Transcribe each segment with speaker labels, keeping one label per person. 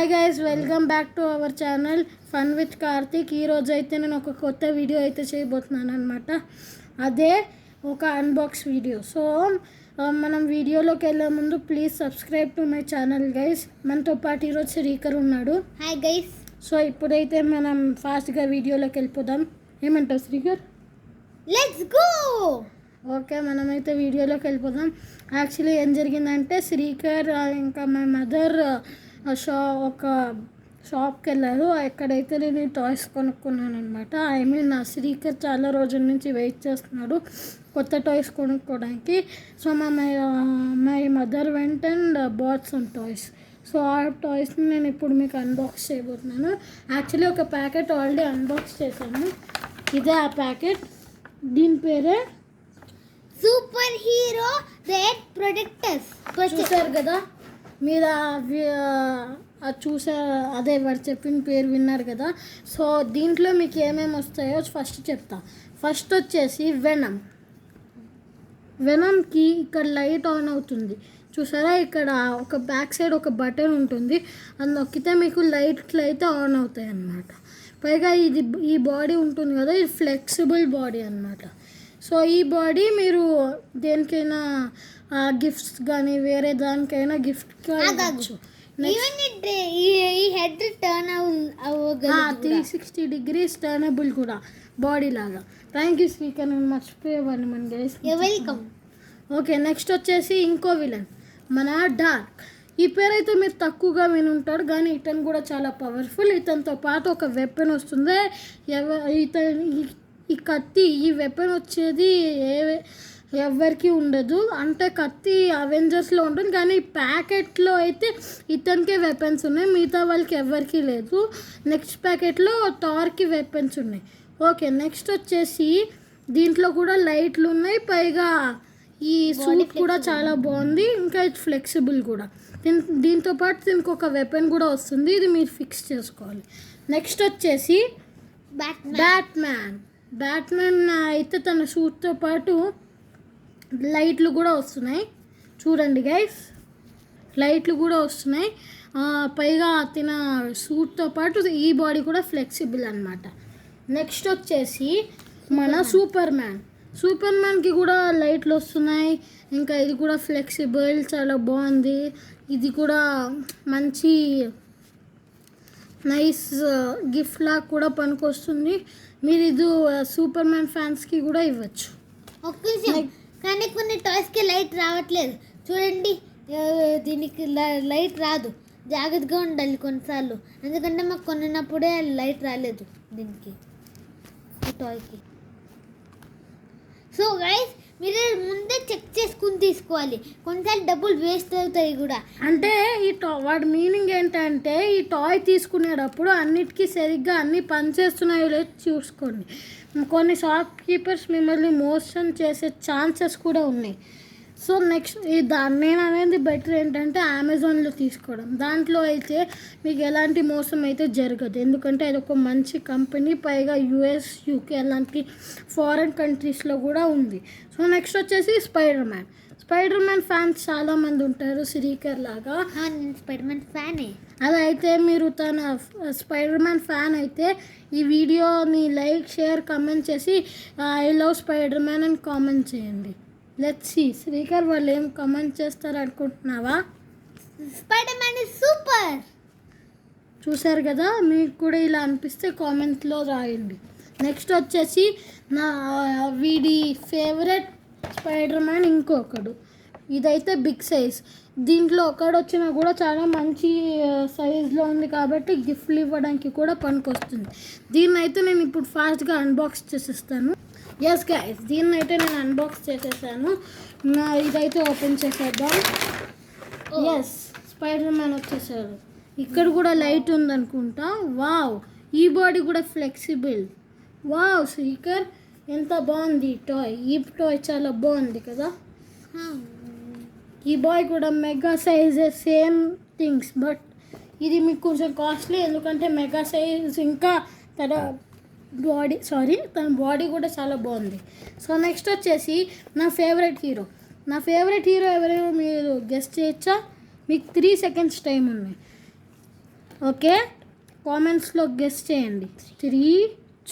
Speaker 1: Hi guys, welcome back to our channel fun with Karthik. ఈరోజు అయితే నేను ఒక కొత్త వీడియో అయితే చేయబోతున్నాను అనమాట. అదే ఒక అన్బాక్స్ వీడియో. సో మనం వీడియోలోకి వెళ్ళే ముందు please subscribe to my channel guys. మనతో పాటు ఈరోజు శ్రీకర్ ఉన్నాడు.
Speaker 2: Hi guys.
Speaker 1: సో ఇప్పుడైతే మనం ఫాస్ట్గా వీడియోలోకి వెళ్ళిపోదాం. ఏమంటావు శ్రీకర్?
Speaker 2: Let's go.
Speaker 1: ఓకే, మనమైతే వీడియోలోకి వెళ్ళిపోదాం. యాక్చువల్లీ ఏం జరిగిందంటే శ్రీకర్ ఇంకా మా మదర్ ఒక షాప్కి వెళ్ళారు. ఎక్కడైతే నేను టాయ్స్ కొనుక్కున్నాను అనమాట. నా శ్రీకర్ చాలా రోజుల నుంచి వెయిట్ చేస్తున్నాడు కొత్త టాయ్స్ కొనుక్కోవడానికి. So my mother went and bat some toys. So ఆ టాయ్స్ని నేను ఇప్పుడు మీకు అన్బాక్స్ చేయబోతున్నాను. యాక్చువల్లీ ఒక ప్యాకెట్ ఆల్రెడీ అన్బాక్స్ చేశాను. ఇదే ఆ ప్యాకెట్. దీని పేరే
Speaker 2: సూపర్ హీరో రెడ్ ప్రొటెక్టర్స్.
Speaker 1: చూసారు కదా మీరు, చూసా అదే వాడు చెప్పిన పేరు విన్నారు కదా. సో దీంట్లో మీకు ఏమేమి వస్తాయో ఫస్ట్ చెప్తా. ఫస్ట్ వచ్చేసి వెనమ్కి ఇక్కడ లైట్ ఆన్ అవుతుంది చూసారా. ఇక్కడ ఒక బ్యాక్ సైడ్ ఒక బటన్ ఉంటుంది, అది నొక్కితే మీకు లైట్లు అయితే ఆన్ అవుతాయి అన్నమాట. పైగా ఈ బాడీ ఉంటుంది కదా, ఇది ఫ్లెక్సిబుల్ బాడీ అన్నమాట. సో ఈ బాడీ మీరు దేనికైనా గిఫ్ట్స్ కానీ వేరే దానికైనా గిఫ్ట్గా ఇవ్వచ్చు.
Speaker 2: ఈ హెడ్ టర్న్
Speaker 1: 360 degrees టర్నబుల్ కూడా బాడీ లాగా. థ్యాంక్ యూ స్పీకర్, నేను మర్చిపోయేవాడిని మన గైస్.
Speaker 2: వెల్కమ్.
Speaker 1: ఓకే, నెక్స్ట్ వచ్చేసి ఇంకో విలన్ మన డార్క్. ఈ పేరు అయితే మీరు తక్కువగా వినుంటారు, కానీ ఇతను కూడా చాలా పవర్ఫుల్. ఇతనితో పాటు ఒక వెపన్ వస్తుంది. ఈ కత్తి, ఈ వెపన్ వచ్చేది ఎవరికి ఉండదు. అంటే కత్తి అవెంజర్స్లో ఉంటుంది, కానీ ప్యాకెట్లో అయితే ఇతనికే వెపన్స్ ఉన్నాయి, మిగతా వాళ్ళకి ఎవరికి లేదు. నెక్స్ట్ ప్యాకెట్లో థార్కి వెపన్స్ ఉన్నాయి. ఓకే, నెక్స్ట్ వచ్చేసి దీంట్లో కూడా లైట్లు ఉన్నాయి, పైగా ఈ సూట్ కూడా చాలా బాగుంది, ఇంకా ఇది ఫ్లెక్సిబుల్ కూడా. దీంతో పాటు దీనికి ఒక వెపన్ కూడా వస్తుంది, ఇది మీరు ఫిక్స్ చేసుకోవాలి. నెక్స్ట్ వచ్చేసి బ్యాట్మ్యాన్ అయితే తన సూట్తో పాటు లైట్లు కూడా వస్తున్నాయి. చూడండి గైస్, లైట్లు కూడా వస్తున్నాయి. పైగా తిన సూట్తో పాటు ఈ బాడీ కూడా ఫ్లెక్సిబుల్ అనమాట. నెక్స్ట్ వచ్చేసి మన సూపర్ మ్యాన్కి కూడా లైట్లు వస్తున్నాయి, ఇంకా ఇది కూడా ఫ్లెక్సిబుల్, చాలా బాగుంది. ఇది కూడా మంచి నైస్ గిఫ్ట్ లాగా కూడా పనికొస్తుంది. మీరు ఇది సూపర్ మ్యాన్ ఫ్యాన్స్కి కూడా ఇవ్వచ్చు.
Speaker 2: కానీ కొన్ని టాయ్స్కి లైట్ రావట్లేదు చూడండి. దీనికి లైట్ రాదు, జాగ్రత్తగా ఉండాలి కొన్నిసార్లు, ఎందుకంటే మాకు కొన్నప్పుడే లైట్ రాలేదు దీనికి, ఈ టాయ్కి. సో గైస్, మీరు ముందే చెక్ చేసుకుని తీసుకోవాలి, కొన్నిసార్లు డబ్బులు వేస్ట్ అవుతాయి కూడా.
Speaker 1: అంటే వాడి మీనింగ్ ఏంటంటే ఈ టాయ్ తీసుకునేటప్పుడు అన్నిటికీ సరిగ్గా అన్నీ పనిచేస్తున్నాయో లేదో చూసుకోండి. కొన్ని షాప్ కీపర్స్ మిమ్మల్ని మోసం చేసే ఛాన్సెస్ కూడా ఉన్నాయి. సో నెక్స్ట్ నేను అనేది బెటర్ ఏంటంటే అమెజాన్లో తీసుకోవడం. దాంట్లో అయితే మీకు ఎలాంటి మోసం అయితే జరగదు, ఎందుకంటే అది ఒక మంచి కంపెనీ, పైగా US, UK అలాంటి ఫారెన్ కంట్రీస్లో కూడా ఉంది. సో నెక్స్ట్ వచ్చేసి స్పైడర్ మ్యాన్ ఫ్యాన్స్ చాలామంది ఉంటారు శ్రీకర్ లాగా.
Speaker 2: నేను స్పైడర్ మ్యాన్ ఫ్యానే.
Speaker 1: అదైతే మీరు తన స్పైడర్ మ్యాన్ ఫ్యాన్ అయితే ఈ వీడియోని లైక్, షేర్, కమెంట్ చేసి ఐ లవ్ స్పైడర్ మ్యాన్ అని కామెంట్ చేయండి. లెట్స్ సీ శ్రీకర్ వాళ్ళు ఏం కమెంట్ చేస్తారు అనుకుంటున్నావా?
Speaker 2: Spider man is super.
Speaker 1: చూసారు కదా, మీకు కూడా ఇలా అనిపిస్తే కామెంట్లో రాయండి. నెక్స్ట్ వచ్చేసి వీడి ఫేవరెట్ స్పైడర్ మ్యాన్ ఇంకొకడు. ఇదైతే బిగ్ సైజ్. దీంట్లో ఒకడు వచ్చినా కూడా చాలా మంచి సైజులో ఉంది కాబట్టి గిఫ్ట్లు ఇవ్వడానికి కూడా పనికొస్తుంది. దీన్ని అయితే నేను ఇప్పుడు ఫాస్ట్గా అన్బాక్స్ చేసేస్తాను. ఎస్ గైస్, దీన్ని అయితే నేను అన్బాక్స్ చేసేసాను. ఇదైతే ఓపెన్ చేసేద్దాం. ఎస్, స్పైడర్ మ్యాన్ వచ్చేసాడు. ఇక్కడ కూడా లైట్ ఉందనుకుంటా. వావ్, ఈ బాడీ కూడా ఫ్లెక్సిబుల్. వావ్ శ్రీకర్, ఎంత బాగుంది ఈ టాయ్ చాలా బాగుంది కదా. ఈ బాయ్ కూడా mega size, same things, but ఇది మీకు కొంచెం కాస్ట్లీ, ఎందుకంటే మెగా సైజ్ ఇంకా తన బాడీ కూడా చాలా బాగుంది. సో నెక్స్ట్ వచ్చేసి నా ఫేవరెట్ హీరో ఎవరైనా మీరు గెస్ట్ చేయొచ్చా? మీకు 3 seconds టైం ఉన్నాయి. ఓకే, కామెంట్స్లో గెస్ చేయండి. 3,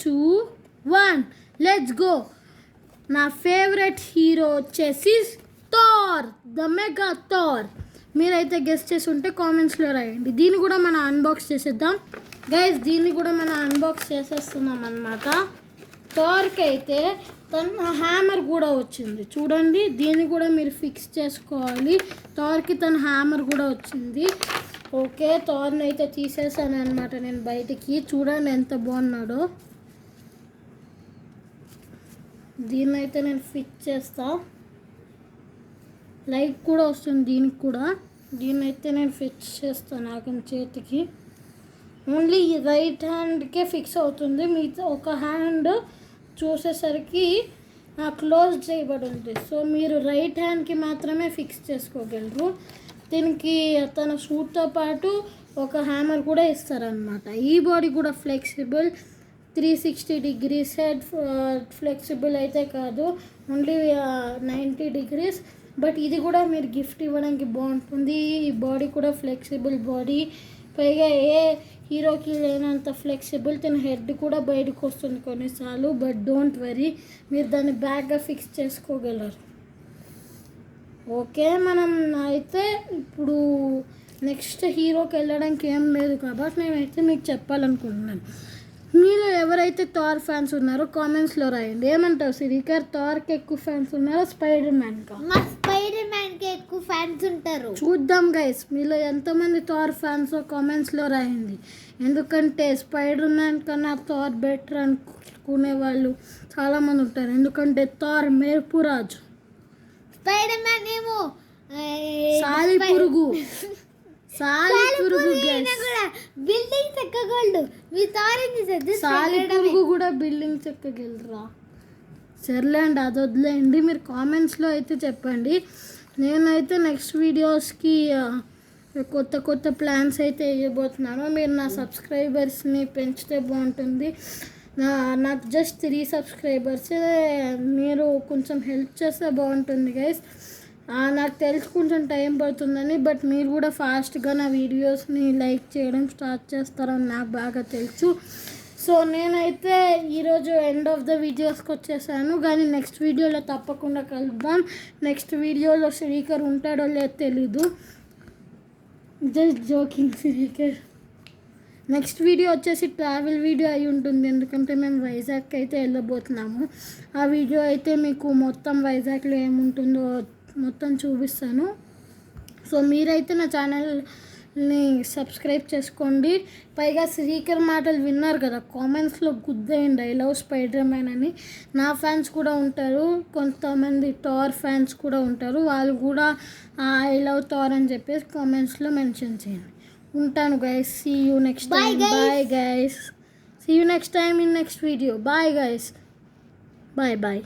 Speaker 1: 2, 1 లెట్స్ గో. నా ఫేవరెట్ హీరో వచ్చేసి థార్, ద మెగా థార్. మీరైతే గెస్ చేసి ఉంటే కామెంట్స్లో రాయండి. దీన్ని కూడా మనం అన్బాక్స్ చేసేద్దాం గైస్. దీన్ని కూడా మనం అన్బాక్స్ చేసేస్తున్నాం అన్నమాట. థార్కి అయితే తన హ్యామర్ కూడా వచ్చింది చూడండి. దీన్ని కూడా మీరు ఫిక్స్ చేసుకోవాలి. థార్కి తన హ్యామర్ కూడా వచ్చింది. ఓకే, థార్ని అయితే తీసేసాను అనమాట నేను బయటికి. చూడండి ఎంత బాగున్నాడో. దీన్ని అయితే నేను ఫిక్స్ చేస్తా. లైట్ కూడా వస్తుంది దీనికి కూడా. దీన్ని అయితే నేను ఫిక్స్ చేస్తాను నాకు చేతికి. ఓన్లీ రైట్ హ్యాండ్కే ఫిక్స్ అవుతుంది, మిగతా ఒక హ్యాండ్ చూసేసరికి క్లోజ్ చేయబడి ఉంది. సో మీరు రైట్ హ్యాండ్కి మాత్రమే ఫిక్స్ చేసుకోగలరు. దీనికి తన షూట్తో పాటు ఒక హ్యామర్ కూడా ఇస్తారనమాట. ఈ బాడీ కూడా ఫ్లెక్సిబుల్, 360 degrees హెడ్ ఫ్లెక్సిబుల్ అయితే కాదు, ఓన్లీ 90 degrees. బట్ ఇది కూడా మీరు గిఫ్ట్ ఇవ్వడానికి బాగుంటుంది. ఈ బాడీ కూడా ఫ్లెక్సిబుల్ బాడీ, పైగా ఏ హీరోకి లేనంత ఫ్లెక్సిబుల్. తన హెడ్ కూడా బయటకు వస్తుంది కొన్నిసార్లు. బట్ డోంట్ వరీ, మీరు దాన్ని బ్యాగ్గా ఫిక్స్ చేసుకోగలరు. ఓకే, మనం అయితే ఇప్పుడు నెక్స్ట్ హీరోకి వెళ్ళడానికి ఏం లేదు కాబట్టి నేనైతే మీకు చెప్పాలనుకుంటున్నాను. మీలో ఎవరైతే థార్ ఫ్యాన్స్ ఉన్నారో కామెంట్స్లో రాయండి. ఏమంటావు శ్రీకర్, థార్కి ఎక్కువ ఫ్యాన్స్ ఉన్నారో స్పైడర్ మ్యాన్కా?
Speaker 2: మా స్పైడర్ మ్యాన్కి ఎక్కువ ఫ్యాన్స్ ఉంటారు.
Speaker 1: చూద్దాం గైస్, మీలో ఎంతమంది థార్ ఫ్యాన్స్ కామెంట్స్లో రాయండి. ఎందుకంటే స్పైడర్ మ్యాన్ కన్నా థార్ బెటర్ అనుకునే వాళ్ళు చాలామంది ఉంటారు. ఎందుకంటే థార్ మెరుపు రాజు,
Speaker 2: స్పైడర్ మ్యాన్ ఏమో
Speaker 1: సాలి పురుగు.
Speaker 2: బిల్డింగ్స్ ఎక్కగలడు. మీ
Speaker 1: సాలి పురుగు కూడా బిల్డింగ్స్ ఎక్కగలరా? సర్లేండి, అది వదిలేయండి. మీరు కామెంట్స్లో అయితే చెప్పండి. నేనైతే నెక్స్ట్ వీడియోస్కి కొత్త కొత్త ప్లాన్స్ అయితే వేయబోతున్నాను. మీరు నా సబ్స్క్రైబర్స్ని పెంచితే బాగుంటుంది. నాకు జస్ట్ 3 సబ్స్క్రైబర్సే. మీరు కొంచెం హెల్ప్ చేస్తే బాగుంటుంది గైస్. నాకు తెలుసు కొంచెం టైం పడుతుందని, బట్ మీరు కూడా ఫాస్ట్గా నా వీడియోస్ని లైక్ చేయడం స్టార్ట్ చేస్తారని నాకు బాగా తెలుసు. సో నేనైతే ఈరోజు ఎండ్ ఆఫ్ ద వీడియోస్కి వచ్చేసాను, కానీ నెక్స్ట్ వీడియోలో తప్పకుండా కలుద్దాం. నెక్స్ట్ వీడియోలో శ్రీకర్ ఉంటాడో లేదో తెలీదు, just joking Srikar. Next video వచ్చేసి ట్రావెల్ వీడియో అయి ఉంటుంది, ఎందుకంటే మేము వైజాగ్కి అయితే వెళ్ళబోతున్నాము. ఆ వీడియో అయితే మీకు మొత్తం వైజాగ్లో ఏముంటుందో మొత్తం చూపిస్తాను. సో మీరైతే నా ఛానల్ని సబ్స్క్రైబ్ చేసుకోండి. పైగా శ్రీకర్ మాటలు విన్నారు కదా, కామెంట్స్లో గుద్దేయండి ఐ లవ్ స్పైడర్ మ్యాన్ అని. నా ఫ్యాన్స్ కూడా ఉంటారు, కొంతమంది థార్ ఫ్యాన్స్ కూడా ఉంటారు. వాళ్ళు కూడా ఐ లవ్ థార్ అని చెప్పేసి కామెంట్స్లో మెన్షన్ చేయండి. ఉంటాను guys. See you next time. Bye guys. See you next time in next video. Bye guys. Bye bye.